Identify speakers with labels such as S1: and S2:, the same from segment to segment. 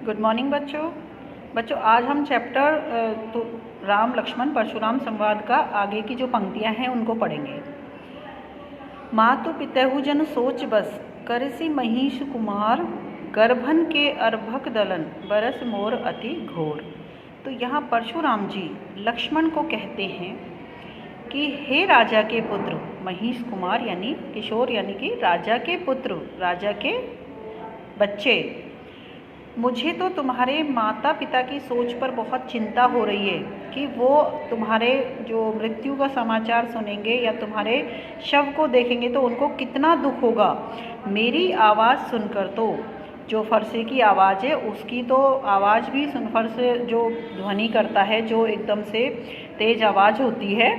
S1: Good morning बच्चों आज हम चैप्टर तो राम लक्ष्मण परशुराम संवाद का आगे की जो पंक्तियां हैं उनको पढ़ेंगे। मातु पितहु जन सोच बस करसी महिष कुमार गर्भन के अर्भक दलन बरस मोर अति घोर। तो यहाँ परशुराम जी लक्ष्मण को कहते हैं कि हे राजा के पुत्र महिष कुमार यानी किशोर यानी कि राजा के पुत्र राजा के बच्चे, मुझे तो तुम्हारे माता पिता की सोच पर बहुत चिंता हो रही है कि वो तुम्हारे जो मृत्यु का समाचार सुनेंगे या तुम्हारे शव को देखेंगे तो उनको कितना दुख होगा। मेरी आवाज़ सुनकर तो जो फरसे की आवाज़ है उसकी तो आवाज़ भी फरस जो ध्वनि करता है जो एकदम से तेज आवाज़ होती है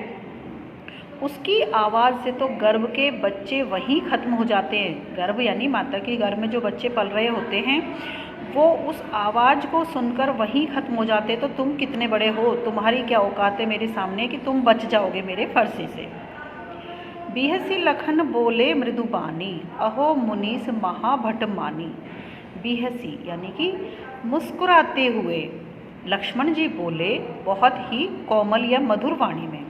S1: उसकी आवाज़ से तो गर्भ के बच्चे वहीं ख़त्म हो जाते हैं। गर्भ यानी माता के गर्भ में जो बच्चे पल रहे होते हैं वो उस आवाज़ को सुनकर वहीं ख़त्म हो जाते हैं। तो तुम कितने बड़े हो, तुम्हारी क्या औकात है मेरे सामने कि तुम बच जाओगे मेरे फरसे से। बिहसी लखन बोले मृदुबानी अहो मुनीस महाभट मानी। बिहसी यानी कि मुस्कुराते हुए लक्ष्मण जी बोले बहुत ही कोमल या मधुर वाणी में,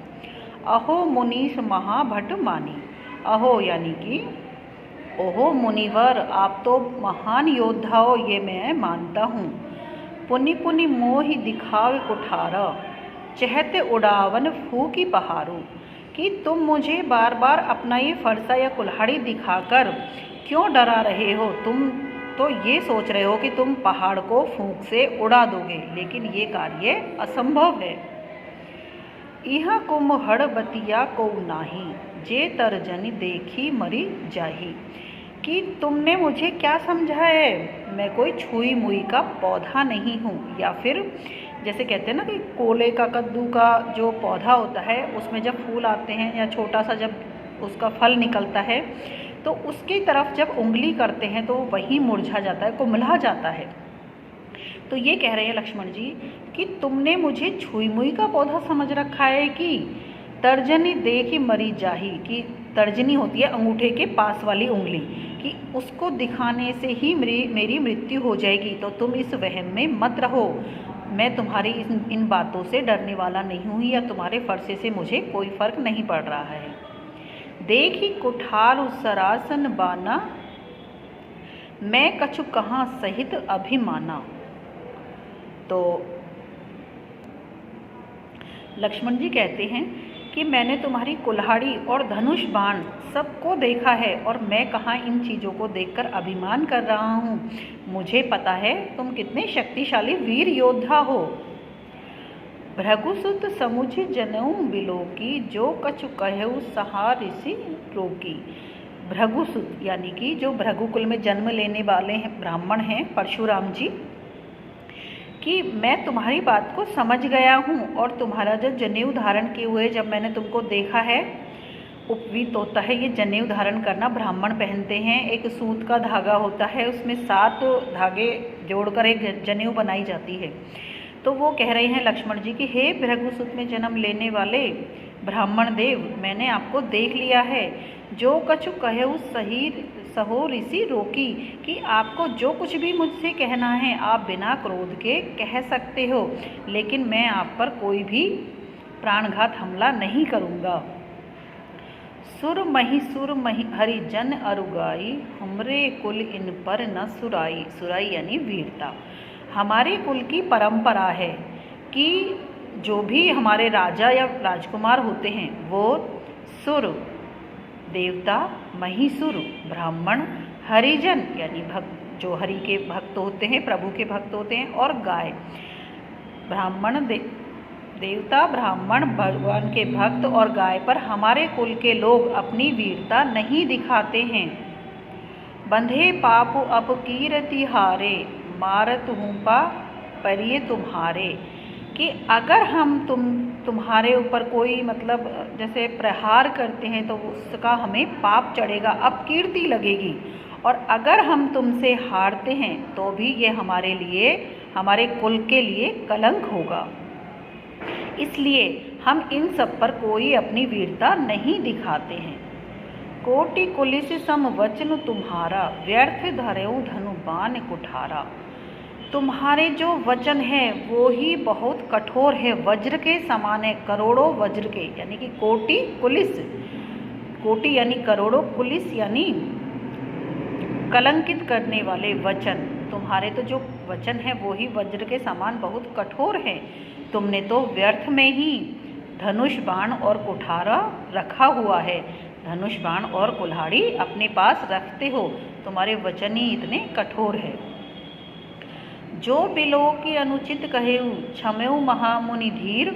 S1: अहो मुनीस महाभट मानी। अहो यानी कि ओहो मुनिवर, आप तो महान योद्धा हो ये मैं मानता हूँ। पुनि पुनि मोहि दिखावे कुठारा चहते उड़ावन फूकी पहाड़ू। कि तुम मुझे बार बार अपना ये फरसा या कुल्हाड़ी दिखाकर क्यों डरा रहे हो। तुम तो ये सोच रहे हो कि तुम पहाड़ को फूंक से उड़ा दोगे, लेकिन ये कार्य असंभव है। इहा कुम्हड़ बतिया को नाही जे तर्जनी देखी मरी जाही। कि तुमने मुझे क्या समझा है, मैं कोई छुई मुई का पौधा नहीं हूँ। या फिर जैसे कहते हैं ना कि कोले का कद्दू का जो पौधा होता है उसमें जब फूल आते हैं या छोटा सा जब उसका फल निकलता है तो उसकी तरफ जब उंगली करते हैं तो वही मुरझा जाता है, कुम्हला जाता है। तो ये कह रहे हैं लक्ष्मण जी कि तुमने मुझे छुई मुई का पौधा समझ रखा है कि तर्जनी देखी मरी जाही। कि तर्जनी होती है अंगूठे के पास वाली उंगली, कि उसको दिखाने से ही मेरी मृत्यु हो जाएगी। तो तुम इस वहम में मत रहो, मैं तुम्हारी इन बातों से डरने वाला नहीं हूँ या तुम्हारे फरसे से मुझे कोई फर्क नहीं पड़ रहा है। देखी कुठार सरासन बाना मैं कछु कहाँ सहित अभिमाना। तो लक्ष्मण जी कहते हैं कि मैंने तुम्हारी कुल्हाड़ी और धनुष बाण सबको देखा है और मैं कहाँ इन चीज़ों को देखकर अभिमान कर रहा हूँ। मुझे पता है तुम कितने शक्तिशाली वीर योद्धा हो। भृगुसुत समुझ जनऊ बिलोकी जो कछु कहऊ सहा ऋषि रोकी। भृगुसुत यानी कि जो भृगुकुल में जन्म लेने वाले हैं ब्राह्मण हैं परशुराम जी, कि मैं तुम्हारी बात को समझ गया हूँ और तुम्हारा जब जनेऊ धारण किए हुए जब मैंने तुमको देखा है, उपवीत होता है ये जनेऊ धारण करना भ्राह्मण पहनते हैं। एक सूत का धागा होता है उसमें 7 धागे जोड़कर एक जनेऊ बनाई जाती है। तो वो कह रहे हैं लक्ष्मण जी कि हे भृगुसुत में जन्म लेने वाले ब्राह्मण देव, मैंने आपको देख लिया है। जो कछु कहे सही सहो ऋषि रोकी। कि आपको जो कुछ भी मुझसे कहना है आप बिना क्रोध के कह सकते हो, लेकिन मैं आप पर कोई भी प्राणघात हमला नहीं करूँगा। सुर मही हरिजन अरुगाई हमरे कुल इन पर न सुराई। सुराई यानी वीरता। हमारे कुल की परंपरा है कि जो भी हमारे राजा या राजकुमार होते हैं वो सुर देवता, महिसुर ब्राह्मण, हरिजन यानी भक्त जो हरि के भक्त होते हैं, प्रभु के भक्त होते हैं, और गाय। ब्राह्मण देवता, ब्राह्मण भगवान के भक्त और गाय पर हमारे कुल के लोग अपनी वीरता नहीं दिखाते हैं। बंधे पाप अपकीरति हारे मारत हूँ पा परिये तुम्हारे। कि अगर हम तुम्हारे ऊपर कोई मतलब जैसे प्रहार करते हैं तो उसका हमें पाप चढ़ेगा, अपकीर्ति लगेगी, और अगर हम तुमसे हारते हैं तो भी ये हमारे लिए, हमारे कुल के लिए कलंक होगा। इसलिए हम इन सब पर कोई अपनी वीरता नहीं दिखाते हैं। कोटि कुलिस सम वचन तुम्हारा व्यर्थ धरेऊ धनु बान कुठारा। तुम्हारे जो वचन है वो ही बहुत कठोर है, वज्र के समान है, करोड़ों वज्र के, यानी कि कोटि कुलिस, कोटि यानी करोड़ों, कुलिस यानी कलंकित करने वाले वचन। तुम्हारे तो जो वचन है वो ही वज्र के समान बहुत कठोर है। तुमने तो व्यर्थ में ही धनुष बाण और कुठारा रखा हुआ है, धनुष बाण और कुल्हाड़ी अपने पास रखते हो, तुम्हारे वचन ही इतने कठोर है। जो बिलो की अनुचित कहेऊ क्षमेऊ महामुनि धीर,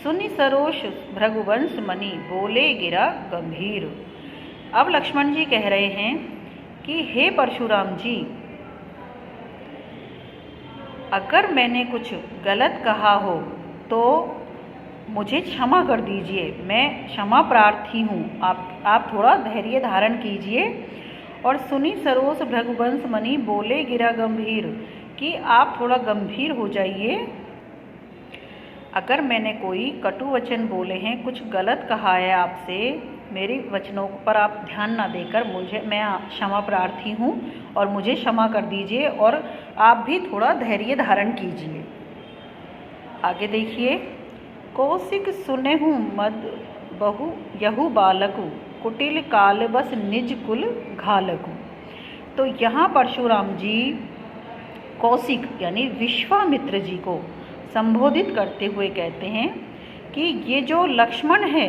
S1: सुनि सरोष भृगुवंश मणि बोले गिरा गंभीर। अब लक्ष्मण जी कह रहे हैं कि हे परशुराम जी, अगर मैंने कुछ गलत कहा हो तो मुझे क्षमा कर दीजिए, मैं क्षमा प्रार्थी हूँ, आप थोड़ा धैर्य धारण कीजिए। और सुनी सरोस भृगुवंश मणि बोले गिरा गंभीर, कि आप थोड़ा गंभीर हो जाइए। अगर मैंने कोई कटु वचन बोले हैं, कुछ गलत कहा है आपसे, मेरे वचनों पर आप ध्यान ना देकर मैं क्षमा प्रार्थी हूँ और मुझे क्षमा कर दीजिए, और आप भी थोड़ा धैर्य धारण कीजिए। आगे देखिए, कौशिक सुनेहु मद बहु यहु बालकु, कुटिल काल बस निज कुल घालकु। तो यहाँ परशुराम जी कौशिक यानी विश्वामित्र जी को संबोधित करते हुए कहते हैं कि ये जो लक्ष्मण है,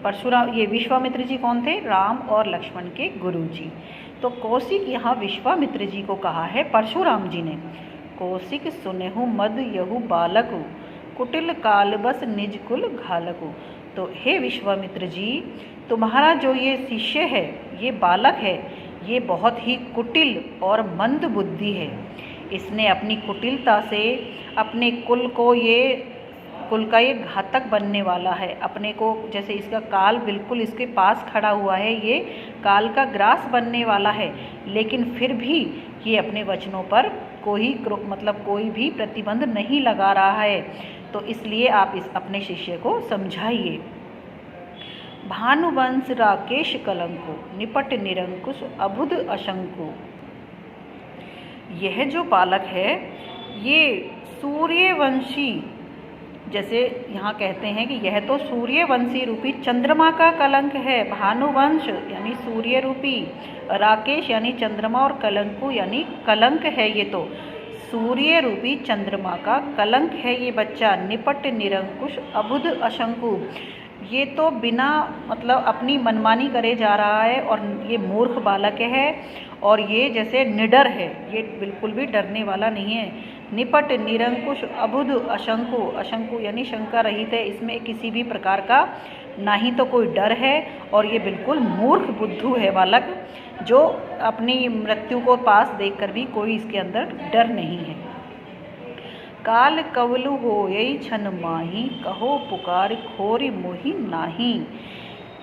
S1: परशुराम, ये विश्वामित्र जी कौन थे? राम और लक्ष्मण के गुरु जी। तो कौशिक यहाँ विश्वामित्र जी को कहा है परशुराम जी ने, कौशिक सुनेहु मद यहु बालकु, कुटिल काल बस निज कुल घालकु। तो हे विश्वामित्र जी, तुम्हारा जो ये शिष्य है, ये बालक है, ये बहुत ही कुटिल और मंद बुद्धि है। इसने अपनी कुटिलता से अपने कुल का ये घातक बनने वाला है। अपने को, जैसे इसका काल बिल्कुल इसके पास खड़ा हुआ है, ये काल का ग्रास बनने वाला है, लेकिन फिर भी ये अपने वचनों पर कोई भी प्रतिबंध नहीं लगा रहा है। तो इसलिए आप अपने शिष्य को समझाइए। भानुवंश राकेश कलंको, निपट निरंकुश अबुध अशंकु। यह जो बालक है ये सूर्यवंशी, जैसे यहाँ कहते हैं कि यह तो सूर्यवंशी रूपी चंद्रमा का कलंक है। भानुवंश यानी सूर्य रूपी, राकेश यानी चंद्रमा, और कलंकु यानी कलंक है। ये तो सूर्य रूपी चंद्रमा का कलंक है ये बच्चा। निपट निरंकुश अबुध अशंकु, ये तो बिना अपनी मनमानी करे जा रहा है, और ये मूर्ख बालक है, और ये जैसे निडर है, ये बिल्कुल भी डरने वाला नहीं है। निपट निरंकुश अबुध अशंकु, अशंकु यानी शंका रहित है, इसमें किसी भी प्रकार का ना ही तो कोई डर है, और ये बिल्कुल मूर्ख बुद्धू है बालक, जो अपनी मृत्यु को पास देखकर भी कोई इसके अंदर डर नहीं है। काल कवलु होयई छन माही, कहो पुकार खोरी मोहि नाही।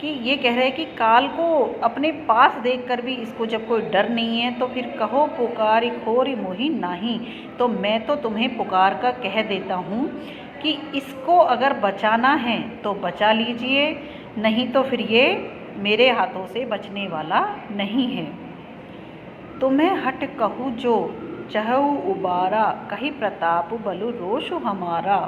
S1: कि ये कह रहे हैं कि काल को अपने पास देखकर भी इसको जब कोई डर नहीं है, तो फिर कहो पुकार खोरी मोहि नाही, तो मैं तो तुम्हें पुकार का कह देता हूँ कि इसको अगर बचाना है तो बचा लीजिए, नहीं तो फिर ये मेरे हाथों से बचने वाला नहीं है। तुम्हें हट कहूँ जो चहु उबारा, कही प्रताप बलु रोष हमारा।